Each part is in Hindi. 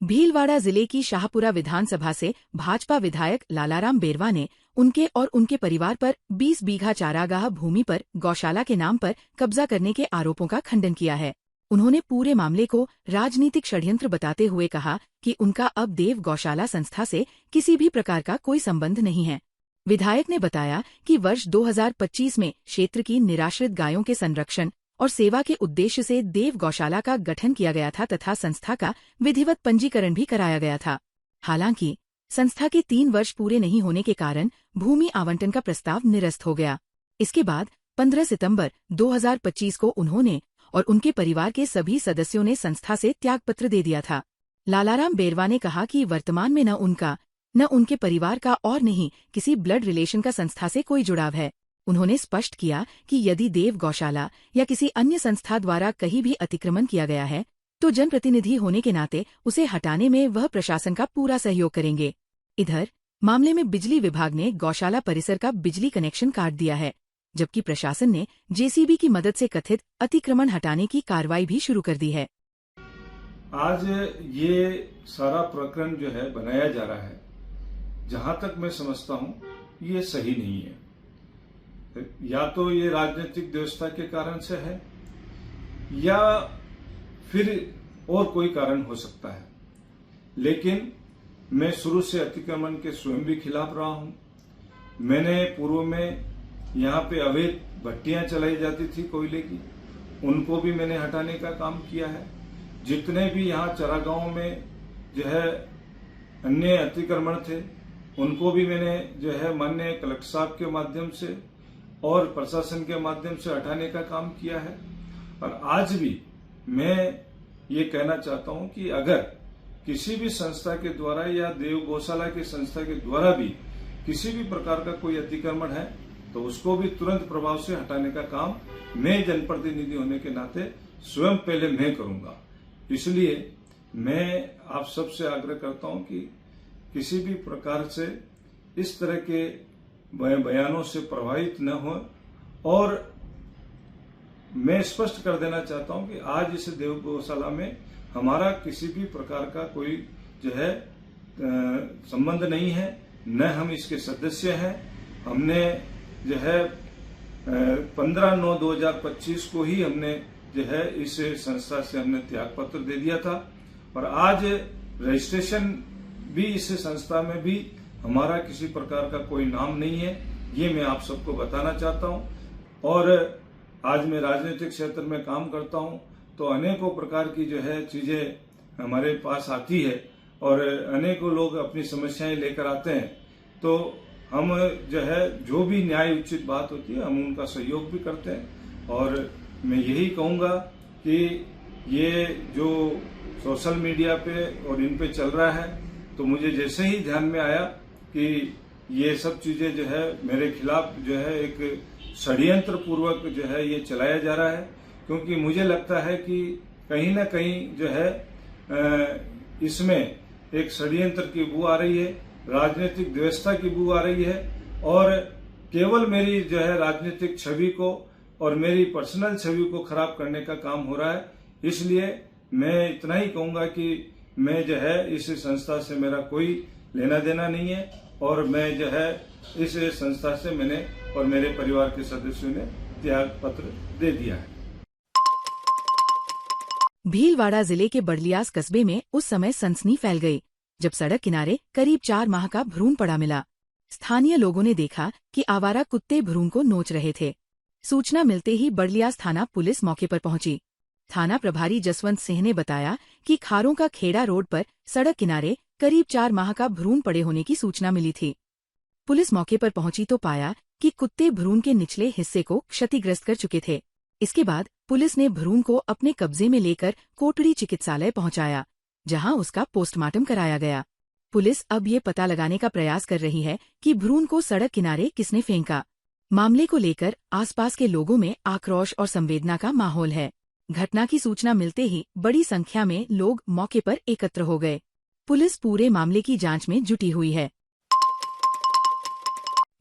भीलवाड़ा जिले की शाहपुरा विधानसभा से भाजपा विधायक लालाराम बेरवा ने उनके और उनके परिवार पर 20 बीघा चारागाह भूमि पर गौशाला के नाम पर कब्जा करने के आरोपों का खंडन किया है। उन्होंने पूरे मामले को राजनीतिक षड्यंत्र बताते हुए कहा कि उनका अब देव गौशाला संस्था से किसी भी प्रकार का कोई संबंध नहीं है। विधायक ने बताया कि वर्ष 2025 में क्षेत्र की निराश्रित गायों के संरक्षण और सेवा के उद्देश्य से देव गौशाला का गठन किया गया था तथा संस्था का विधिवत पंजीकरण भी कराया गया था। हालांकि संस्था के 3 वर्ष पूरे नहीं होने के कारण भूमि आवंटन का प्रस्ताव निरस्त हो गया। इसके बाद 15 सितंबर 2025 को उन्होंने और उनके परिवार के सभी सदस्यों ने संस्था से त्यागपत्र दे दिया था। लालाराम बेरवा ने कहा कि वर्तमान में न उनके परिवार का और नहीं किसी ब्लड रिलेशन का संस्था से कोई जुड़ाव है। उन्होंने स्पष्ट किया कि यदि देव गौशाला या किसी अन्य संस्था द्वारा कहीं भी अतिक्रमण किया गया है तो जनप्रतिनिधि होने के नाते उसे हटाने में वह प्रशासन का पूरा सहयोग करेंगे। इधर मामले में बिजली विभाग ने गौशाला परिसर का बिजली कनेक्शन काट दिया है, जबकि प्रशासन ने जेसीबी की मदद से कथित अतिक्रमण हटाने की कार्रवाई भी शुरू कर दी है। आज ये सारा प्रकरण जो है बनाया जा रहा है, जहां तक मैं समझता हूं ये सही नहीं है। या तो ये राजनीतिक व्यवस्था के कारण से है या फिर और कोई कारण हो सकता है, लेकिन मैं शुरू से अतिक्रमण के स्वयं भी खिलाफ रहा हूं। मैंने पूर्व में यहाँ पे अवैध भट्टियां चलाई जाती थी कोयले की, उनको भी मैंने हटाने का काम किया है। जितने भी यहाँ चरागाहों में जो है अन्य अतिक्रमण थे उनको भी मैंने जो है माननीय कलेक्टर साहब के माध्यम से और प्रशासन के माध्यम से हटाने का काम किया है। और आज भी मैं ये कहना चाहता हूं कि अगर किसी भी संस्था के द्वारा या देव गौशाला की संस्था के द्वारा भी किसी भी प्रकार का कोई अतिक्रमण है तो उसको भी तुरंत प्रभाव से हटाने का काम मैं जनप्रतिनिधि होने के नाते स्वयं पहले मैं करूंगा। इसलिए मैं आप सबसे आग्रह करता हूं कि किसी भी प्रकार से इस तरह के बयानों से प्रभावित न हो। और मैं स्पष्ट कर देना चाहता हूं कि आज इस देव गौशाला में हमारा किसी भी प्रकार का कोई जो है संबंध नहीं है, न हम इसके सदस्य हैं। हमने जो है 15/9/2025 को ही हमने जो है इस संस्था से हमने त्यागपत्र दे दिया था और आज रजिस्ट्रेशन भी इस संस्था में भी हमारा किसी प्रकार का कोई नाम नहीं है। ये मैं आप सबको बताना चाहता हूं। और आज मैं राजनीतिक क्षेत्र में काम करता हूं तो अनेकों प्रकार की जो है चीजें हमारे पास आती है और अनेकों लोग अपनी समस्याएं लेकर आते हैं, तो हम जो है जो भी न्याय उचित बात होती है हम उनका सहयोग भी करते हैं। और मैं यही कहूंगा कि ये जो सोशल मीडिया पे और इन पे चल रहा है तो मुझे जैसे ही ध्यान में आया कि ये सब चीजें जो है मेरे खिलाफ जो है एक षड्यंत्र पूर्वक जो है ये चलाया जा रहा है, क्योंकि मुझे लगता है कि कहीं ना कहीं जो है इसमें एक षड्यंत्र की बू आ रही है, राजनीतिक व्यवस्था की बू आ रही है और केवल मेरी जो है राजनीतिक छवि को और मेरी पर्सनल छवि को खराब करने का काम हो रहा है। इसलिए मैं इतना ही कहूंगा कि मैं जो है इस संस्था से मेरा कोई लेना देना नहीं है और मैं जो है इस संस्था से मैंने और मेरे परिवार के सदस्यों ने त्याग पत्र दे दिया है। भीलवाड़ा जिले के बड़लियास कस्बे में उस समय सनसनी फैल गई जब सड़क किनारे करीब 4 माह का भ्रूण पड़ा मिला। स्थानीय लोगों ने देखा कि आवारा कुत्ते भ्रूण को नोच रहे थे। सूचना मिलते ही बड़लियास थाना पुलिस मौके पर पहुंची। थाना प्रभारी जसवंत सिंह ने बताया कि खारों का खेड़ा रोड पर सड़क किनारे करीब 4 माह का भ्रूण पड़े होने की सूचना मिली थी। पुलिस मौके पर पहुंची तो पाया कि कुत्ते भ्रूण के निचले हिस्से को क्षतिग्रस्त कर चुके थे। इसके बाद पुलिस ने भ्रूण को अपने कब्जे में लेकर कोटड़ी चिकित्सालय पहुंचाया, जहां उसका पोस्टमार्टम कराया गया। पुलिस अब ये पता लगाने का प्रयास कर रही है कि भ्रूण को सड़क किनारे किसने फेंका। मामले को लेकर आसपास के लोगों में आक्रोश और संवेदना का माहौल है। घटना की सूचना मिलते ही बड़ी संख्या में लोग मौके पर एकत्र हो गए। पुलिस पूरे मामले की जांच में जुटी हुई है।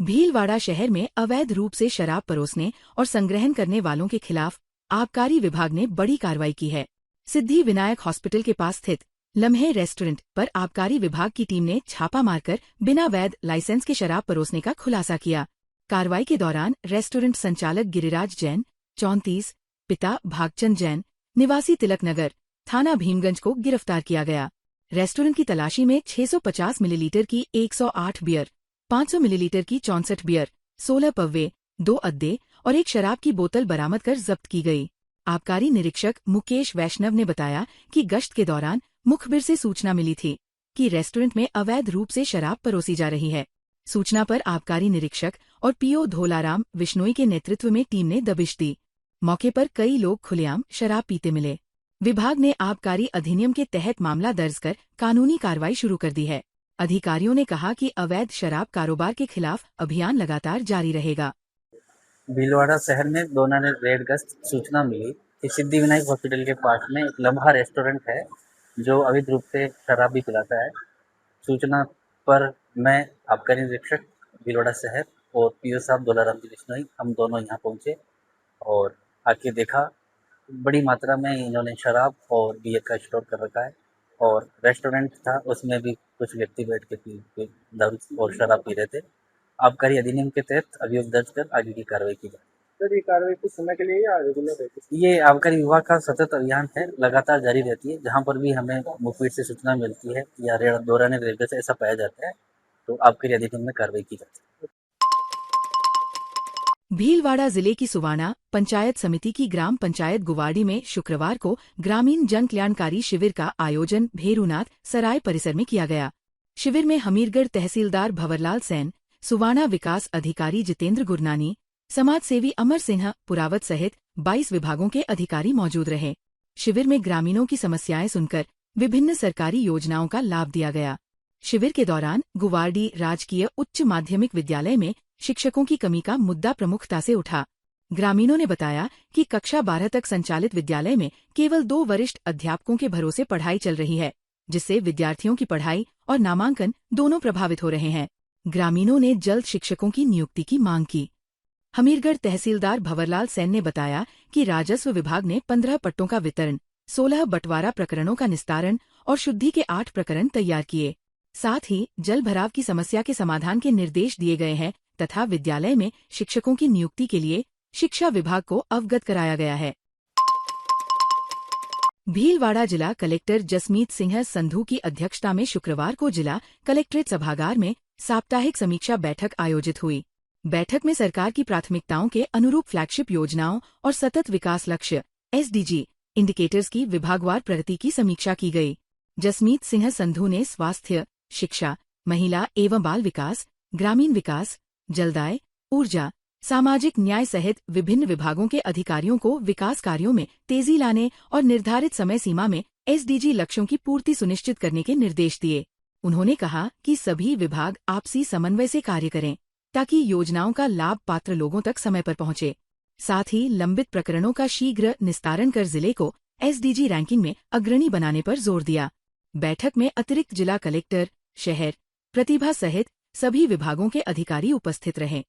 भीलवाड़ा शहर में अवैध रूप से शराब परोसने और संग्रहण करने वालों के खिलाफ आबकारी विभाग ने बड़ी कार्रवाई की है। सिद्धि विनायक हॉस्पिटल के पास स्थित लम्हे रेस्टोरेंट पर आबकारी विभाग की टीम ने छापा मारकर बिना वैध लाइसेंस के शराब परोसने का खुलासा किया। कार्रवाई के दौरान रेस्टोरेंट संचालक गिरिराज जैन 34, पिता भागचंद जैन निवासी तिलक नगर, थाना भीमगंज को गिरफ्तार किया गया। रेस्टोरेंट की तलाशी में 650 मिलीलीटर की 108 बियर, 500 मिलीलीटर की 64 बियर, 16 पव्वे, 2 अद्दे और एक शराब की बोतल बरामद कर जब्त की गई। आबकारी निरीक्षक मुकेश वैष्णव ने बताया कि गश्त के दौरान मुखबिर से सूचना मिली थी कि रेस्टोरेंट में अवैध रूप से शराब परोसी जा रही है। सूचना पर आबकारी निरीक्षक और पीओ धोलाराम विश्नोई के नेतृत्व में टीम ने दबिश दी। मौके पर कई लोग खुलेआम शराब पीते मिले। विभाग ने आबकारी अधिनियम के तहत मामला दर्ज कर कानूनी कार्रवाई शुरू कर दी है। अधिकारियों ने कहा कि अवैध शराब कारोबार के खिलाफ अभियान लगातार जारी रहेगा। भीलवाड़ा शहर में दोना ने रेड गश्त सूचना मिली कि सिद्धिविनायक हॉस्पिटल के पास में एक लम्हा रेस्टोरेंट है जो अवैध रूप से शराब भी पिलाता है। सूचना पर मैं आबकारी निरीक्षक भीलवाड़ा शहर और पीओ साहब धोलाराम जी बिश्नोई हम दोनों यहाँ पहुँचे और आके देखा बड़ी मात्रा में इन्होंने शराब और बियर का स्टोर कर रखा है और रेस्टोरेंट था उसमें भी कुछ व्यक्ति बैठ के दारू और शराब पी रहे थे। आबकारी अधिनियम के तहत अभियोग दर्ज कर आगे की कार्रवाई की जाए। सर, ये कार्रवाई कुछ समय के लिए या रेगुलर है? ये आबकारी विभाग का सतत अभियान है, लगातार जारी रहती है। जहाँ पर भी हमें मुखबिर से सूचना मिलती है या दौरान रेलवे से ऐसा पाया जाता है तो आबकारी अधिनियम में कार्रवाई की जाती है। भीलवाड़ा जिले की सुवाना पंचायत समिति की ग्राम पंचायत गुवाड़ी में शुक्रवार को ग्रामीण जन कल्याणकारी शिविर का आयोजन भेरूनाथ सराय परिसर में किया गया। शिविर में हमीरगढ़ तहसीलदार भंवरलाल सैन, सुवाना विकास अधिकारी जितेंद्र गुरनानी, समाज सेवी अमर सिन्हा पुरावत सहित 22 विभागों के अधिकारी मौजूद रहे। शिविर में ग्रामीणों की समस्याएं सुनकर विभिन्न सरकारी योजनाओं का लाभ दिया गया। शिविर के दौरान गुवाड़ी राजकीय उच्च माध्यमिक विद्यालय में शिक्षकों की कमी का मुद्दा प्रमुखता से उठा। ग्रामीणों ने बताया कि कक्षा 12 तक संचालित विद्यालय में केवल 2 वरिष्ठ अध्यापकों के भरोसे पढ़ाई चल रही है, जिससे विद्यार्थियों की पढ़ाई और नामांकन दोनों प्रभावित हो रहे हैं। ग्रामीणों ने जल्द शिक्षकों की नियुक्ति की मांग की। हमीरगढ़ तहसीलदार भंवरलाल सैन ने बताया कि राजस्व विभाग ने 15 पट्टों का वितरण, 16 बंटवारा प्रकरणों का निस्तारण और शुद्धि के 8 प्रकरण तैयार किए। साथ ही जल भराव की समस्या के समाधान के निर्देश दिए गए हैं तथा विद्यालय में शिक्षकों की नियुक्ति के लिए शिक्षा विभाग को अवगत कराया गया है। भीलवाड़ा जिला कलेक्टर जसमीत सिंह संधू की अध्यक्षता में शुक्रवार को जिला कलेक्ट्रेट सभागार में साप्ताहिक समीक्षा बैठक आयोजित हुई। बैठक में सरकार की प्राथमिकताओं के अनुरूप फ्लैगशिप योजनाओं और सतत विकास लक्ष्य (SDG) इंडिकेटर्स की विभागवार प्रगति की समीक्षा की गई। जसमीत सिंह संधू ने स्वास्थ्य, शिक्षा, महिला एवं बाल विकास, ग्रामीण विकास, जलदाय, ऊर्जा, सामाजिक न्याय सहित विभिन्न विभागों के अधिकारियों को विकास कार्यों में तेजी लाने और निर्धारित समय सीमा में SDG लक्ष्यों की पूर्ति सुनिश्चित करने के निर्देश दिए। उन्होंने कहा कि सभी विभाग आपसी समन्वय से कार्य करें ताकि योजनाओं का लाभ पात्र लोगों तक समय पर पहुंचे। साथ ही लंबित प्रकरणों का शीघ्र निस्तारण कर जिले को SDG रैंकिंग में अग्रणी बनाने पर जोर दिया। बैठक में अतिरिक्त जिला कलेक्टर, शहर, प्रतिभा सहित सभी विभागों के अधिकारी उपस्थित रहे।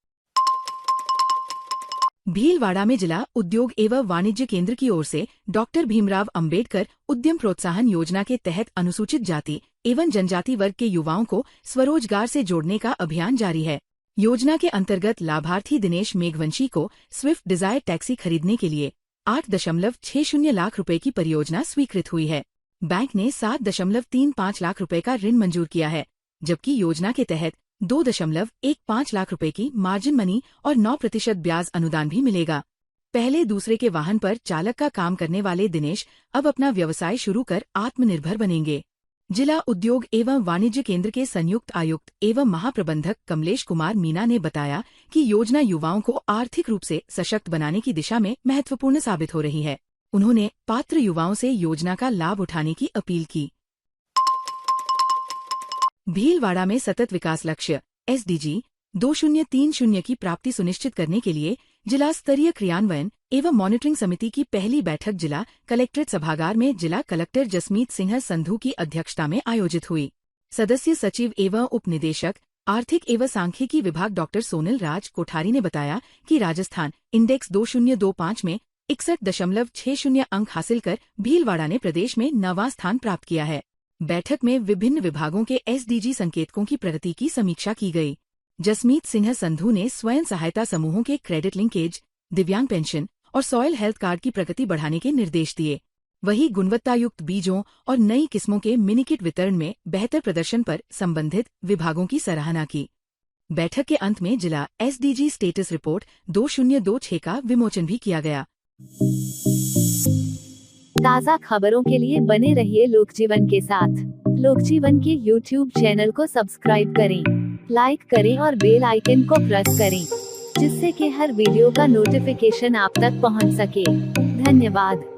भीलवाड़ा में जिला उद्योग एवं वाणिज्य केंद्र की ओर से डॉक्टर भीमराव अंबेडकर उद्यम प्रोत्साहन योजना के तहत अनुसूचित जाति एवं जनजाति वर्ग के युवाओं को स्वरोजगार से जोड़ने का अभियान जारी है। योजना के अंतर्गत लाभार्थी दिनेश मेघवंशी को स्विफ्ट डिजायर टैक्सी खरीदने के लिए 8.60 लाख रुपए की परियोजना स्वीकृत हुई है। बैंक ने 7.35 लाख रुपए का ऋण मंजूर किया है, जबकि योजना के तहत 2.15 लाख रुपए की मार्जिन मनी और 9% ब्याज अनुदान भी मिलेगा। पहले दूसरे के वाहन पर चालक का काम करने वाले दिनेश अब अपना व्यवसाय शुरू कर आत्मनिर्भर बनेंगे। जिला उद्योग एवं वाणिज्य केंद्र के संयुक्त आयुक्त एवं महाप्रबंधक कमलेश कुमार मीना ने बताया कि योजना युवाओं को आर्थिक रूप से सशक्त बनाने की दिशा में महत्वपूर्ण साबित हो रही है। उन्होंने पात्र युवाओं से योजना का लाभ उठाने की अपील की। भीलवाड़ा में सतत विकास लक्ष्य SDG 2030 की प्राप्ति सुनिश्चित करने के लिए जिला स्तरीय क्रियान्वयन एवं मॉनिटरिंग समिति की पहली बैठक जिला कलेक्ट्रेट सभागार में जिला कलेक्टर जसमीत सिंह संधू की अध्यक्षता में आयोजित हुई। सदस्य सचिव एवं उप निदेशक आर्थिक एवं सांख्यिकी विभाग डॉक्टर सोनल राज कोठारी ने बताया कि राजस्थान इंडेक्स 2025 में 61.60 अंक हासिल कर भीलवाड़ा ने प्रदेश में 9वां स्थान प्राप्त किया है। बैठक में विभिन्न विभागों के SDG संकेतकों की प्रगति की समीक्षा की गई। जसमीत सिन्हा संधू ने स्वयं सहायता समूहों के क्रेडिट लिंकेज, दिव्यांग पेंशन और सॉइल हेल्थ कार्ड की प्रगति बढ़ाने के निर्देश दिए। वहीं गुणवत्तायुक्त बीजों और नई किस्मों के मिनीकिट वितरण में बेहतर प्रदर्शन पर संबंधित विभागों की सराहना की। बैठक के अंत में जिला SDG स्टेटस रिपोर्ट 2026 का विमोचन भी किया गया। ताज़ा खबरों के लिए बने रहिए लोकजीवन के साथ। लोकजीवन के YouTube चैनल को सब्सक्राइब करें, लाइक करें और बेल आइकन को प्रेस करें, जिससे कि हर वीडियो का नोटिफिकेशन आप तक पहुंच सके। धन्यवाद।